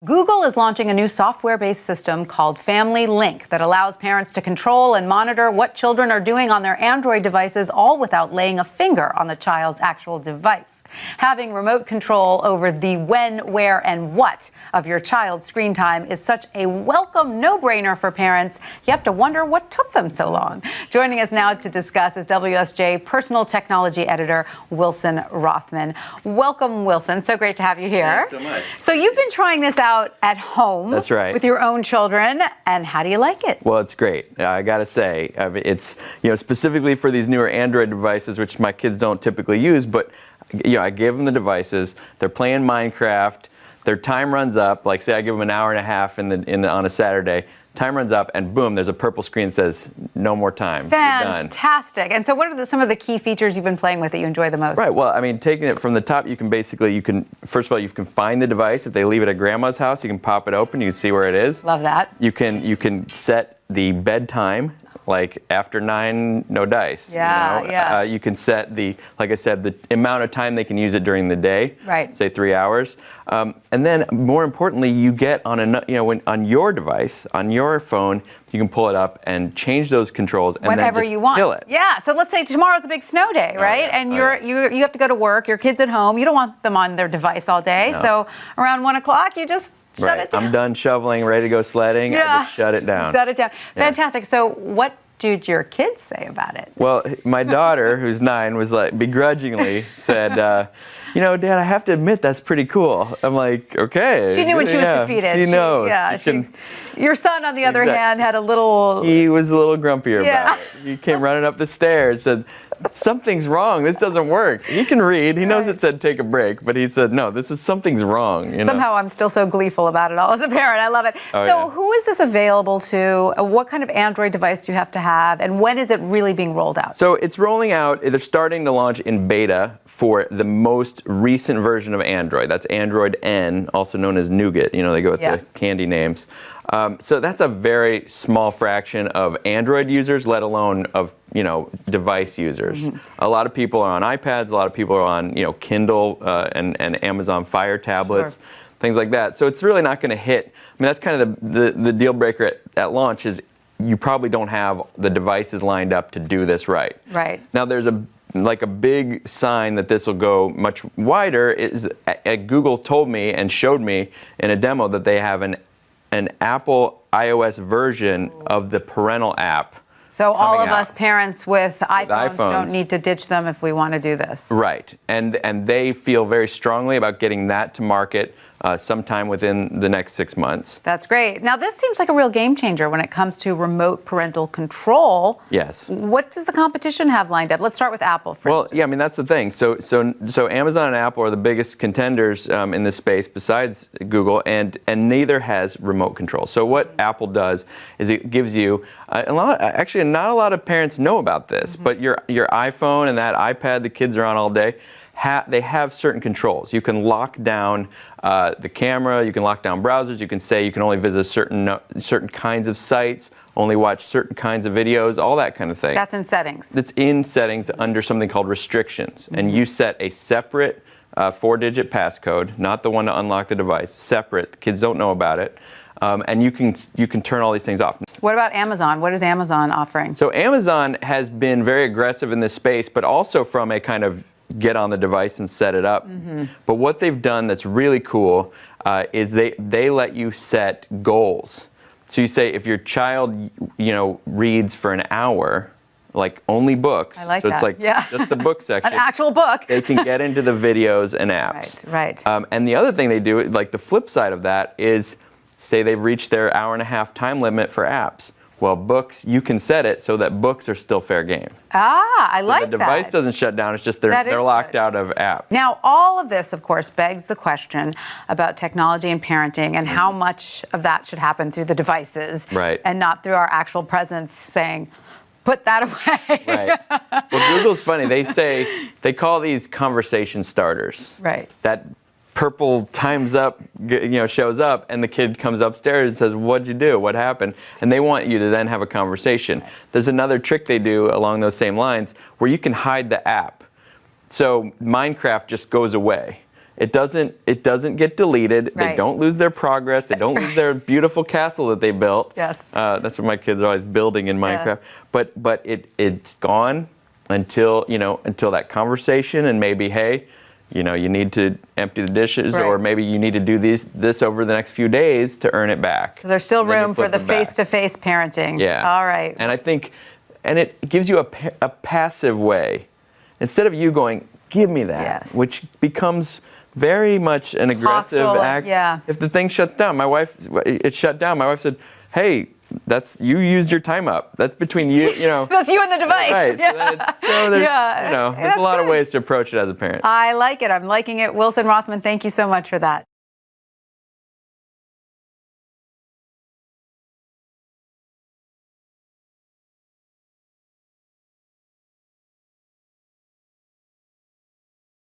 Google is launching a new software-based system called Family Link that allows parents to control and monitor what children are doing on their Android devices, all without laying a finger on the child's actual device. Having remote control over the when, where, and what of your child's screen time is such a welcome no-brainer for parents. You have to wonder what took them so long. Joining us now to discuss is WSJ Personal Technology Editor Wilson Rothman. Welcome, Wilson. So great to have you here. Thanks so much. So you've been trying this out at home. That's right. With your own children, and how do you like it? Well, it's great. I got to say, it's specifically for these newer Android devices, which my kids don't typically use, but I give them the devices, they're playing Minecraft, their time runs up, like say I give them an hour and a half on a Saturday, time runs up and boom, there's a purple screen that says no more time. Fantastic. And so what are some of the key features you've been playing with that you enjoy the most? Right, well, I mean, taking it from the top, you can first of all, you can find the device. If they leave it at grandma's house, you can pop it open, you can see where it is. Love that. You can set the bedtime, like after 9, no dice. Yeah. You can set like I said, the amount of time they can use it during the day. Right. Say 3 hours. And then more importantly, you get on your device, on your phone, you can pull it up and change those controls and whenever then just you want. kill it. Yeah. So let's say tomorrow's a big snow day, right? And you have to go to work. Your kid's at home. You don't want them on their device all day. No. So around 1 o'clock, you just shut it down. I'm done shoveling, ready to go sledding. Yeah. I just shut it down. Shut it down. Yeah. Fantastic. So what did your kids say about it? Well, my daughter, who's 9, was like begrudgingly said, Dad, I have to admit that's pretty cool. I'm like, okay. She knew when she was defeated. She knows. Yeah. Your son, on the other hand, had a little. He was a little grumpier about it. He came running up the stairs, said, something's wrong. This doesn't work. He can read. He knows it said take a break, but he said, no, something's wrong. Somehow I'm still so gleeful about it all as a parent. I love it. Who is this available to? What kind of Android device do you have to have? And when is it really being rolled out? So it's rolling out. They're starting to launch in beta for the most recent version of Android. That's Android N, also known as Nougat. They go with the candy names. So that's a very small fraction of Android users, let alone of device users. Mm-hmm. A lot of people are on iPads. A lot of people are on Kindle and Amazon Fire tablets, things like that. So it's really not going to hit. I mean, that's kind of the deal breaker at launch is you probably don't have the devices lined up to do this right. Right. Now there's a big sign that this will go much wider. Is Google told me and showed me in a demo that they have an Apple iOS version of the parental app. So all of us parents with iPhones don't need to ditch them if we want to do this. Right. And they feel very strongly about getting that to market sometime within the next 6 months. That's great. Now, this seems like a real game changer when it comes to remote parental control. Yes. What does the competition have lined up? Let's start with Apple first. Well, yeah, I mean, that's the thing. So Amazon and Apple are the biggest contenders in this space besides Google, and neither has remote control. So what Apple does is it gives you actually not a lot of parents know about this, but your iPhone and that iPad the kids are on all day, they have certain controls. You can lock down the camera, you can lock down browsers, you can say you can only visit certain kinds of sites, only watch certain kinds of videos, all that kind of thing. That's in settings. That's in settings under something called restrictions. And you set a separate 4-digit passcode, not the one to unlock the device, separate. Kids don't know about it. And you can turn all these things off. What about Amazon? What is Amazon offering? So Amazon has been very aggressive in this space, but also from a kind of get on the device and set it up. But what they've done that's really cool is they let you set goals. So you say if your child reads for an hour, like only books. I like so that. It's like just the book section. An actual book. They can get into the videos and apps. Right. And the other thing they do, like the flip side of that, is say they've reached their hour-and-a-half time limit for apps. Well, books, you can set it so that books are still fair game. I like that. The device doesn't shut down, it's just they're locked out of app. Now, all of this, of course, begs the question about technology and parenting and how much of that should happen through the devices and not through our actual presence saying, put that away. Right. Well, Google's funny. They call these conversation starters. Right. That purple time's up, shows up, and the kid comes upstairs and says, what'd you do? What happened? And they want you to then have a conversation. There's another trick they do along those same lines where you can hide the app. So Minecraft just goes away. it doesn't get deleted. They Right. don't lose their progress. They don't lose their beautiful castle that they built. Yes. That's what my kids are always building in Minecraft. But it's gone until that conversation, and maybe, hey, you need to empty the dishes, Right. or maybe you need to do this over the next few days to earn it back. So there's still And then you room for flip the them back. face-to-face parenting. Yeah. All right. And I think, and it gives you a passive way, instead of you going, give me that, Yes. which becomes very much an aggressive Hostile, act. yeah. If the thing shuts down, it shut down. My wife said, hey, you used your time up. That's between you, That's you and the device. Right. Yeah. So there's, Yeah. there's That's a lot of good. ways to approach it as a parent. I like it. I'm liking it. Wilson Rothman, thank you so much for that.